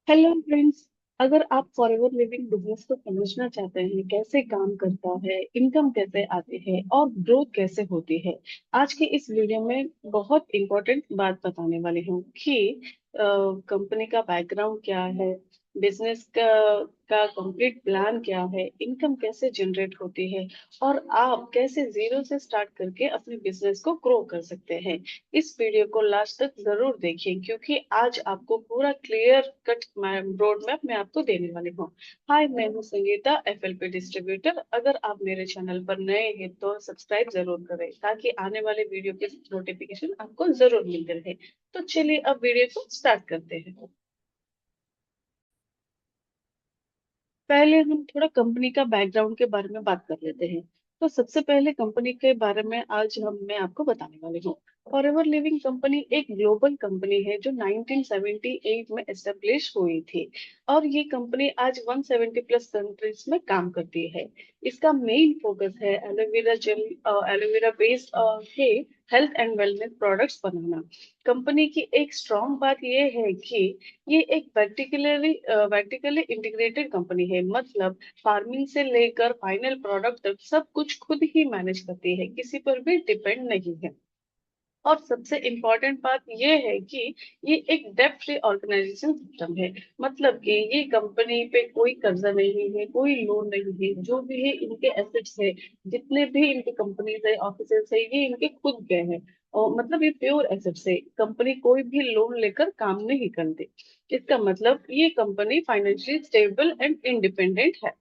Hello friends. अगर आप forever living business को समझना चाहते हैं, कैसे काम करता है, इनकम कैसे आती है और ग्रोथ कैसे होती है, आज के इस वीडियो में बहुत इंपॉर्टेंट बात बताने वाली हूँ कि कंपनी का बैकग्राउंड क्या है, बिजनेस का कंप्लीट प्लान क्या है, इनकम कैसे जनरेट होती है और आप कैसे जीरो से स्टार्ट करके अपने बिजनेस को ग्रो कर सकते हैं। इस वीडियो को लास्ट तक जरूर देखिए क्योंकि आज आपको पूरा क्लियर कट रोड मैप मैं आपको देने वाली हूँ। हाय, मैं हूँ संगीता, एफएलपी डिस्ट्रीब्यूटर। अगर आप मेरे चैनल पर नए हैं तो सब्सक्राइब जरूर करें ताकि आने वाले वीडियो के नोटिफिकेशन आपको जरूर मिलते रहे। तो चलिए अब वीडियो को स्टार्ट करते हैं। पहले हम थोड़ा कंपनी का बैकग्राउंड के बारे में बात कर लेते हैं। तो सबसे पहले कंपनी के बारे में आज मैं आपको बताने वाली हूँ। फॉरएवर लिविंग कंपनी एक ग्लोबल कंपनी है जो 1978 में एस्टेब्लिश हुई थी और ये कंपनी आज 170 प्लस कंट्रीज में काम करती है। इसका मेन फोकस है एलोवेरा जेल, एलोवेरा बेस्ड के health and wellness products banana. Company की एक स्ट्रॉन्ग बात यह है कि ये एक वर्टिकली इंटीग्रेटेड कंपनी है, मतलब फार्मिंग से लेकर फाइनल प्रोडक्ट तक सब कुछ खुद ही मैनेज करती है, किसी पर भी डिपेंड नहीं है। और सबसे इम्पोर्टेंट बात ये है कि ये एक डेब्ट फ्री ऑर्गेनाइजेशन सिस्टम है। मतलब कि ये कंपनी पे कोई कर्जा नहीं है, कोई लोन नहीं है, जो भी है इनके एसेट्स है, जितने भी इनके कंपनीज है, ऑफिसेस है, ये इनके खुद के हैं। और मतलब ये प्योर एसेट्स है, कंपनी कोई भी लोन लेकर काम नहीं करती। इसका मतलब ये company financially stable and independent है।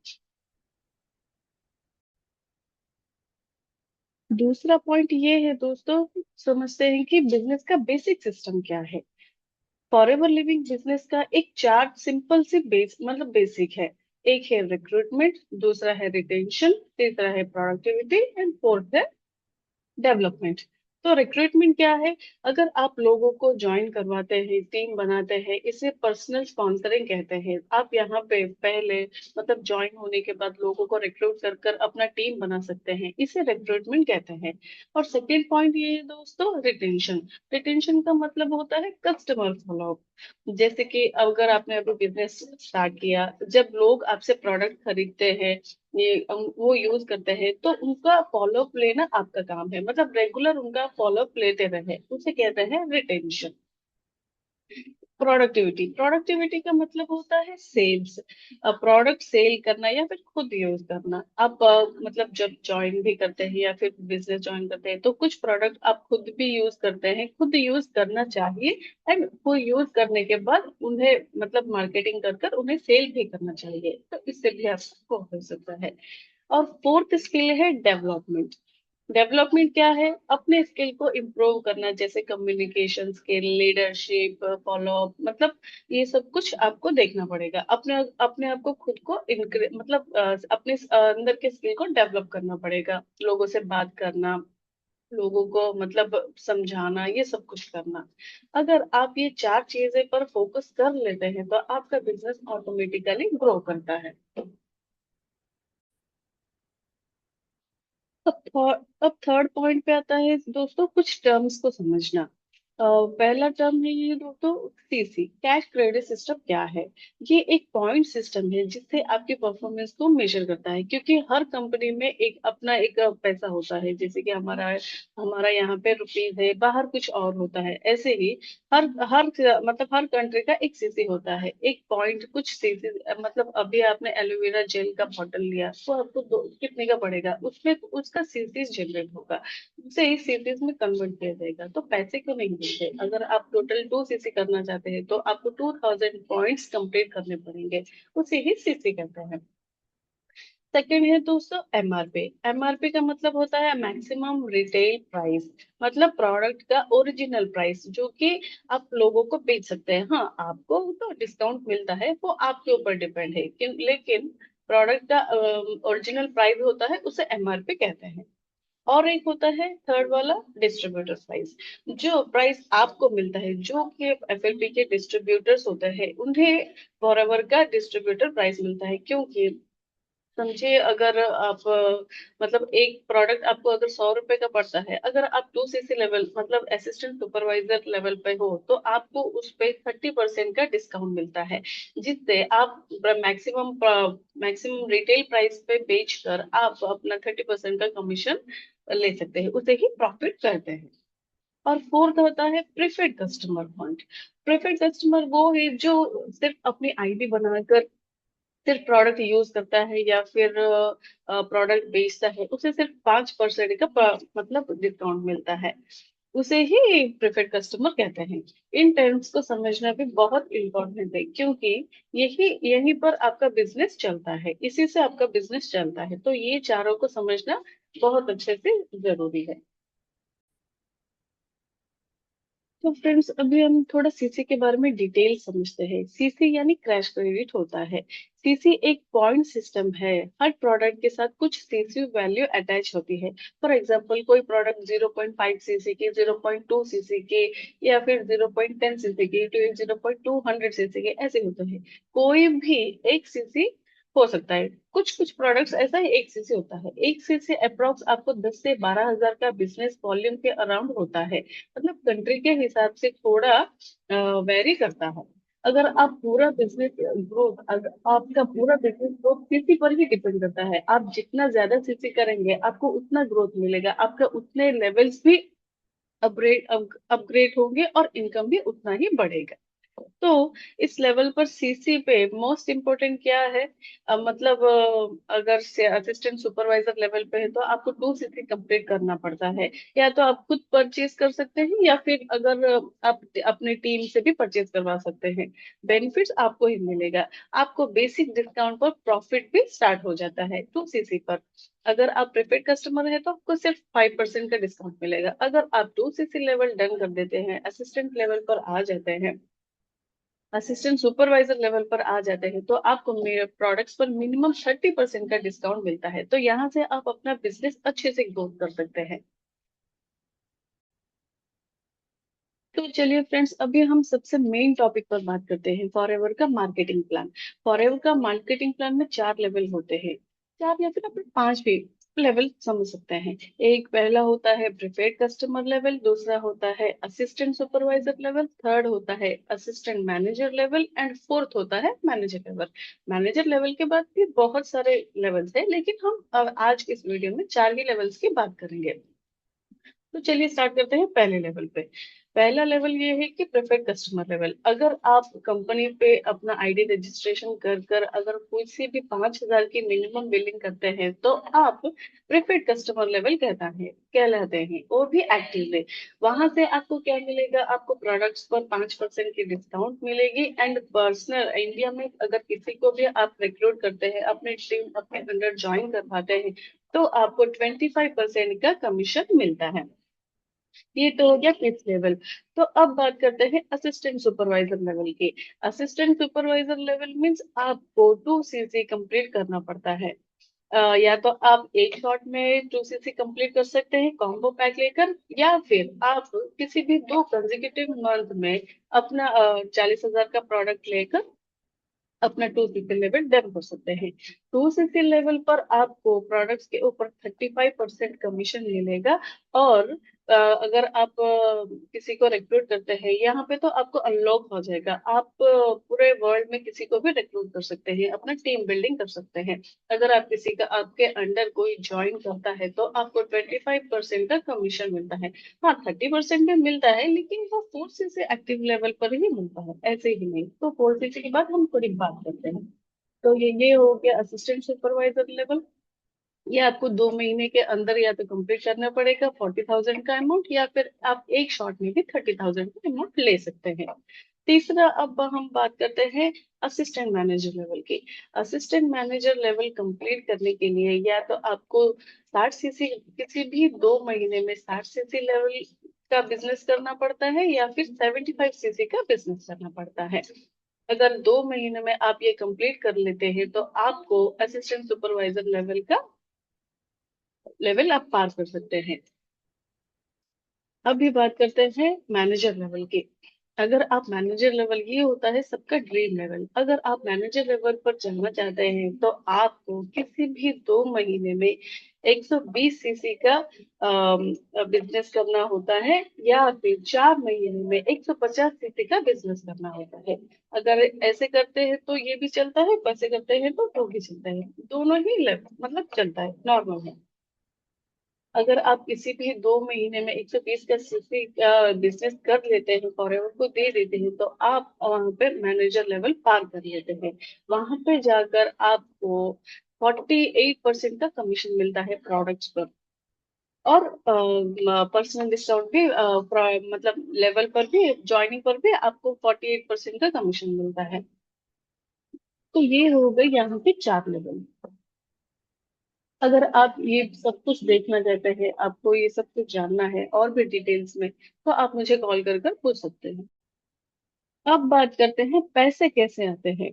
दूसरा पॉइंट ये है दोस्तों, समझते हैं कि बिजनेस का बेसिक सिस्टम क्या है। फॉरएवर लिविंग बिजनेस का एक चार सिंपल सी बेसिक है। एक है रिक्रूटमेंट, दूसरा है रिटेंशन, तीसरा है प्रोडक्टिविटी एंड फोर्थ है डेवलपमेंट। तो रिक्रूटमेंट क्या है? अगर आप लोगों को ज्वाइन करवाते हैं, टीम बनाते हैं, इसे पर्सनल स्पॉन्सरिंग कहते हैं। आप यहाँ पे पहले मतलब ज्वाइन होने के बाद लोगों को रिक्रूट कर कर अपना टीम बना सकते हैं, इसे रिक्रूटमेंट कहते हैं। और सेकेंड पॉइंट ये है दोस्तों, रिटेंशन। रिटेंशन का मतलब होता है कस्टमर फॉलोअप। जैसे कि अगर आपने अभी बिजनेस स्टार्ट किया, जब लोग आपसे प्रोडक्ट खरीदते हैं, ये वो यूज करते हैं, तो उनका फॉलोअप लेना आपका काम है, मतलब रेगुलर उनका फॉलोअप लेते रहे, उसे कहते हैं रिटेंशन। प्रोडक्टिविटी, प्रोडक्टिविटी का मतलब होता है सेल्स। प्रोडक्ट सेल करना या फिर खुद यूज करना। आप मतलब जब ज्वाइन भी करते हैं या फिर बिजनेस ज्वाइन करते हैं तो कुछ प्रोडक्ट आप खुद भी यूज करते हैं, खुद यूज करना चाहिए। एंड वो यूज करने के बाद उन्हें मतलब मार्केटिंग कर कर उन्हें सेल भी करना चाहिए, तो इससे भी आपको हो सकता है। और फोर्थ स्किल है डेवलपमेंट। डेवलपमेंट क्या है? अपने स्किल को इम्प्रूव करना, जैसे कम्युनिकेशन स्किल, लीडरशिप, फॉलोअप, मतलब ये सब कुछ आपको देखना पड़ेगा। अपने अपने आप को खुद को मतलब अपने अंदर के स्किल को डेवलप करना पड़ेगा। लोगों से बात करना, लोगों को मतलब समझाना, ये सब कुछ करना। अगर आप ये चार चीजें पर फोकस कर लेते हैं तो आपका बिजनेस ऑटोमेटिकली ग्रो करता है। अब थर्ड पॉइंट पे आता है दोस्तों, कुछ टर्म्स को समझना। पहला टर्म है ये दोस्तों, सीसी, कैश क्रेडिट सिस्टम क्या है? ये एक पॉइंट सिस्टम है जिससे आपके परफॉर्मेंस को मेजर करता है, क्योंकि हर कंपनी में एक अपना एक पैसा होता है। जैसे कि हमारा हमारा यहाँ पे रुपीज है, बाहर कुछ और होता है। ऐसे ही हर हर मतलब हर कंट्री का एक सीसी होता है, एक पॉइंट कुछ सीसी। मतलब अभी आपने एलोवेरा जेल का बॉटल लिया तो आपको कितने का पड़ेगा, उसमें उसका सीसीस जनरेट होगा, उसे इस सीसीस में कन्वर्ट किया जाएगा। तो पैसे क्यों नहीं मिलते? अगर आप टोटल 2 सीसी करना चाहते हैं तो आपको 2000 पॉइंट्स कंप्लीट करने पड़ेंगे, उसे ही सीसी कहते हैं। सेकेंड है दोस्तों एमआरपी। एमआरपी का मतलब होता है मैक्सिमम रिटेल प्राइस, मतलब प्रोडक्ट का ओरिजिनल प्राइस जो कि आप लोगों को बेच सकते हैं। हाँ, आपको तो डिस्काउंट मिलता है, वो आपके ऊपर डिपेंड है, लेकिन प्रोडक्ट का ओरिजिनल प्राइस होता है, उसे एमआरपी कहते हैं। और एक होता है थर्ड वाला, डिस्ट्रीब्यूटर प्राइस। जो प्राइस आपको मिलता है, जो कि एफएलपी के डिस्ट्रीब्यूटर्स होते हैं, उन्हें फॉरएवर का डिस्ट्रीब्यूटर प्राइस मिलता है। क्योंकि समझिए अगर आप मतलब एक प्रोडक्ट आपको अगर 100 रुपए का पड़ता है, अगर आप 2 सीसी लेवल मतलब असिस्टेंट सुपरवाइजर लेवल पे हो तो आपको उस पे 30% का डिस्काउंट मिलता है, जिससे आप मैक्सिमम मैक्सिमम रिटेल प्राइस पे बेचकर आप अपना 30% का कमीशन ले सकते हैं, उसे ही प्रॉफिट कहते हैं। और फोर्थ होता है preferred customer point. Preferred customer वो है जो सिर्फ अपनी आईडी बनाकर सिर्फ प्रोडक्ट यूज करता है या फिर प्रोडक्ट बेचता है, उसे सिर्फ 5% का मतलब डिस्काउंट मिलता है, उसे ही प्रेफर्ड कस्टमर कहते हैं। इन टर्म्स को समझना भी बहुत इंपॉर्टेंट है, क्योंकि यही यहीं पर आपका बिजनेस चलता है, इसी से आपका बिजनेस चलता है, तो ये चारों को समझना बहुत अच्छे से जरूरी है। तो फ्रेंड्स अभी हम थोड़ा सीसी के बारे में डिटेल समझते हैं। सीसी यानी क्रैश क्रेडिट होता है। सीसी एक पॉइंट सिस्टम है, हर प्रोडक्ट के साथ कुछ सीसी वैल्यू अटैच होती है। फॉर एग्जांपल कोई प्रोडक्ट 0.5 सीसी के, 0.2 सीसी के, या फिर 0.10 सीसी के, 0.200 सीसी के, ऐसे होते हैं। कोई भी एक सीसी हो सकता है। कुछ कुछ प्रोडक्ट्स ऐसा ही एक सीसी होता है। एक सीसी अप्रोक्स आपको 10 से 12 हजार का बिजनेस वॉल्यूम के अराउंड होता है। मतलब कंट्री के हिसाब से थोड़ा वेरी करता है। अगर आप पूरा बिजनेस ग्रोथ अगर आपका पूरा बिजनेस ग्रोथ सीसी पर ही डिपेंड करता है, आप जितना ज्यादा सीसी करेंगे आपको उतना ग्रोथ मिलेगा, आपका उतने लेवल्स भी अपग्रेड अपग्रेड होंगे और इनकम भी उतना ही बढ़ेगा। तो इस लेवल पर सीसी पे मोस्ट इम्पोर्टेंट क्या है? मतलब अगर असिस्टेंट सुपरवाइजर लेवल पे है तो आपको 2 सीसी कंप्लीट करना पड़ता है। या तो आप खुद परचेज कर सकते हैं या फिर अगर आप अपने टीम से भी परचेज करवा सकते हैं। बेनिफिट्स आपको ही मिलेगा। आपको बेसिक डिस्काउंट पर प्रॉफिट भी स्टार्ट हो जाता है 2 सीसी पर। अगर आप प्रीपेड कस्टमर है तो आपको सिर्फ 5% का डिस्काउंट मिलेगा। अगर आप 2 सीसी लेवल डन कर देते हैं, असिस्टेंट लेवल पर आ जाते हैं, असिस्टेंट सुपरवाइजर लेवल पर आ जाते हैं, तो आपको मेरे प्रोडक्ट्स पर मिनिमम 30% का डिस्काउंट मिलता है, तो यहाँ से आप अपना बिजनेस अच्छे से ग्रो कर सकते हैं। तो चलिए फ्रेंड्स अभी हम सबसे मेन टॉपिक पर बात करते हैं, फॉरएवर का मार्केटिंग प्लान। फॉरएवर का मार्केटिंग प्लान में 4 लेवल होते हैं, 4 या फिर आप 5 भी लेवल समझ सकते हैं। एक पहला होता है प्रीपेड कस्टमर लेवल, दूसरा होता है असिस्टेंट सुपरवाइजर लेवल, थर्ड होता है assistant manager level, and fourth होता है मैनेजर लेवल। मैनेजर लेवल के बाद भी बहुत सारे लेवल्स हैं, लेकिन हम आज इस वीडियो में 4 ही लेवल्स की बात करेंगे। तो चलिए स्टार्ट करते हैं पहले लेवल पे। पहला लेवल ये है कि प्रेफर्ड कस्टमर लेवल। अगर आप कंपनी पे अपना आईडी रजिस्ट्रेशन कर कर अगर कोई से भी 5 हजार की मिनिमम बिलिंग करते हैं तो आप प्रेफर्ड कस्टमर लेवल कहलाते हैं, वो भी एक्टिव है। वहां से आपको क्या मिलेगा? आपको प्रोडक्ट्स पर 5% की डिस्काउंट मिलेगी, एंड पर्सनल इंडिया में अगर किसी को भी आप रिक्रूट करते हैं, अपने टीम अपने अंडर ज्वाइन करवाते हैं, तो आपको 25% का कमीशन मिलता है। ये तो हो गया फिफ्थ लेवल। तो अब बात करते हैं असिस्टेंट सुपरवाइजर लेवल की। असिस्टेंट सुपरवाइजर लेवल मीन्स आपको 2 सीसी कंप्लीट करना पड़ता है। या तो आप एक शॉट में 2 सीसी कंप्लीट कर सकते हैं कॉम्बो पैक लेकर, या फिर आप किसी भी 2 कंसेक्यूटिव मंथ में अपना 40 हजार का प्रोडक्ट लेकर अपना 2 सीसी लेवल डन कर सकते हैं। 2 सीसी लेवल पर आपको प्रोडक्ट्स के ऊपर 35% कमीशन मिलेगा। और अगर आप किसी को रिक्रूट करते हैं, यहाँ पे तो आपको अनलॉक हो जाएगा, आप पूरे वर्ल्ड में किसी को भी रिक्रूट कर सकते हैं, अपना टीम बिल्डिंग कर सकते हैं। अगर आप किसी का आपके अंडर कोई ज्वाइन करता है तो आपको 25% का कमीशन मिलता है। हाँ, 30% भी मिलता है, लेकिन वो 4 सीसी एक्टिव लेवल पर ही मिलता है, ऐसे ही नहीं। तो 4 सीसी के बाद हम थोड़ी बात करते हैं। तो ये हो गया असिस्टेंट सुपरवाइजर लेवल। ये आपको 2 महीने के अंदर या तो कंप्लीट करना पड़ेगा 40,000 का अमाउंट, या फिर आप एक शॉट में भी 30,000 का अमाउंट ले सकते हैं। तीसरा अब हम बात करते हैं असिस्टेंट मैनेजर लेवल की। असिस्टेंट मैनेजर लेवल कंप्लीट करने के लिए या तो आपको 60 सीसी किसी भी 2 महीने में 60 सीसी लेवल का बिजनेस करना पड़ता है, या फिर 75 सीसी का बिजनेस करना पड़ता है। अगर 2 महीने में आप ये कंप्लीट कर लेते हैं तो आपको असिस्टेंट सुपरवाइजर लेवल का लेवल आप पार कर सकते हैं। अभी बात करते हैं मैनेजर लेवल की। अगर आप मैनेजर लेवल, ये होता है सबका ड्रीम लेवल, अगर आप मैनेजर लेवल पर जाना चाहते हैं तो आपको किसी भी 2 महीने में 120 सीसी का बिजनेस करना होता है, या फिर 4 महीने में 150 सीसी का बिजनेस करना होता है। अगर ऐसे करते हैं तो ये भी चलता है, वैसे करते हैं तो भी चलता है, दोनों ही लेवल मतलब चलता है, नॉर्मल है। अगर आप किसी भी 2 महीने में 120 का सीसी का बिजनेस कर लेते हैं, फॉरएवर को दे देते हैं, तो आप वहां पे मैनेजर लेवल पार कर लेते हैं। वहां पे जाकर आपको 48% का कमीशन मिलता है प्रोडक्ट्स पर, और पर्सनल डिस्काउंट भी मतलब लेवल पर भी, ज्वाइनिंग पर भी आपको 48% का कमीशन मिलता है। तो ये हो गई यहाँ पे 4 लेवल। अगर आप ये सब कुछ देखना चाहते हैं, आपको ये सब कुछ जानना है और भी डिटेल्स में, तो आप मुझे कॉल कर कर पूछ सकते हैं। अब बात करते हैं पैसे कैसे आते हैं,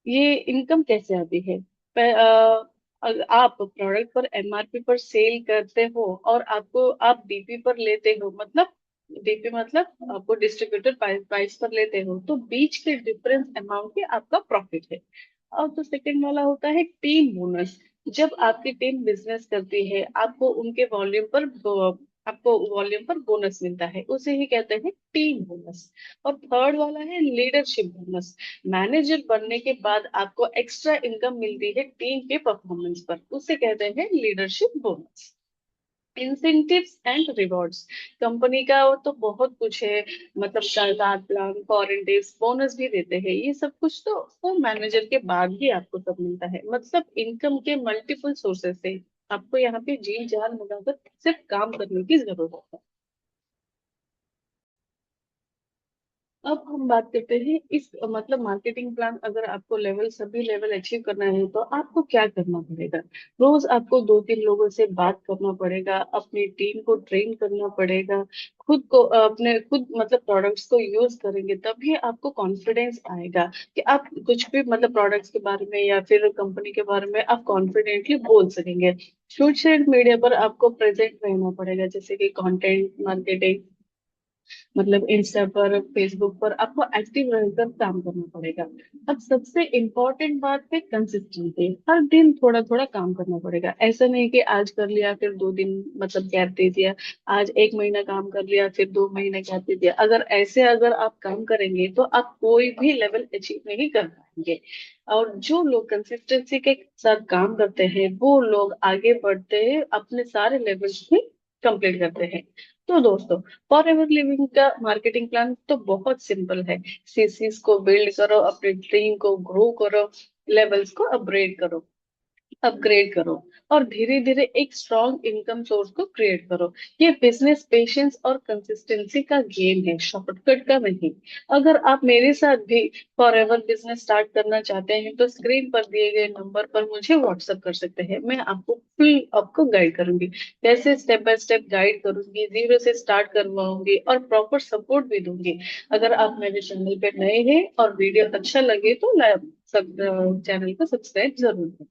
ये इनकम कैसे आती है। आप प्रोडक्ट पर एमआरपी पर सेल करते हो और आप डीपी पर लेते हो, मतलब डीपी मतलब आपको डिस्ट्रीब्यूटर प्राइस पर लेते हो, तो बीच के डिफरेंस अमाउंट ही आपका प्रॉफिट है। और तो सेकंड वाला होता है टीम बोनस। जब आपकी टीम बिजनेस करती है, आपको वॉल्यूम पर बोनस मिलता है, उसे ही कहते हैं टीम बोनस। और थर्ड वाला है लीडरशिप बोनस। मैनेजर बनने के बाद आपको एक्स्ट्रा इनकम मिलती है टीम के परफॉर्मेंस पर, उसे कहते हैं leadership bonus. Incentives and rewards, company का वो तो बहुत कुछ है, मतलब शानदार प्लान, फॉरेन डेज, बोनस भी देते हैं, ये सब कुछ तो वो मैनेजर के बाद ही आपको सब मिलता है। मतलब इनकम के मल्टीपल सोर्सेस से आपको यहाँ पे जी जान लगाकर सिर्फ काम करने की जरूरत है। अब हम बात करते हैं इस मतलब मार्केटिंग प्लान, अगर आपको सभी लेवल अचीव करना है तो आपको क्या करना पड़ेगा। रोज आपको 2-3 लोगों से बात करना पड़ेगा, अपनी टीम को ट्रेन करना पड़ेगा, खुद को अपने खुद मतलब प्रोडक्ट्स को यूज करेंगे तभी आपको कॉन्फिडेंस आएगा कि आप कुछ भी मतलब प्रोडक्ट्स के बारे में या फिर कंपनी के बारे में आप कॉन्फिडेंटली बोल सकेंगे। सोशल मीडिया पर आपको प्रेजेंट रहना पड़ेगा, जैसे कि कंटेंट मार्केटिंग, मतलब इंस्टा पर, फेसबुक पर आपको एक्टिव रहकर काम करना पड़ेगा। अब सबसे इम्पोर्टेंट बात है कंसिस्टेंसी, हर दिन थोड़ा थोड़ा काम करना पड़ेगा। ऐसा नहीं कि आज कर लिया फिर 2 दिन मतलब गैप दे दिया, आज 1 महीना काम कर लिया फिर 2 महीने गैप दे दिया। अगर आप काम करेंगे तो आप कोई भी लेवल अचीव नहीं कर पाएंगे। और जो लोग कंसिस्टेंसी के साथ काम करते हैं वो लोग आगे बढ़ते हैं, अपने सारे लेवल्स भी कंप्लीट करते हैं। तो दोस्तों, फॉर एवर लिविंग का मार्केटिंग प्लान तो बहुत सिंपल है। सीसीस को बिल्ड करो, अपनी टीम को ग्रो करो, लेवल्स को अपग्रेड करो और धीरे धीरे एक स्ट्रॉन्ग इनकम सोर्स को क्रिएट करो। ये बिजनेस पेशेंस और कंसिस्टेंसी का गेम है, शॉर्टकट का नहीं। अगर आप मेरे साथ भी फॉरएवर बिजनेस स्टार्ट करना चाहते हैं तो स्क्रीन पर दिए गए नंबर पर मुझे व्हाट्सएप कर सकते हैं, मैं आपको गाइड करूंगी, कैसे स्टेप बाय स्टेप गाइड करूंगी, जीरो से स्टार्ट करवाऊंगी और प्रॉपर सपोर्ट भी दूंगी। अगर आप मेरे चैनल पे नए हैं और वीडियो अच्छा लगे तो सब चैनल को सब्सक्राइब जरूर करें।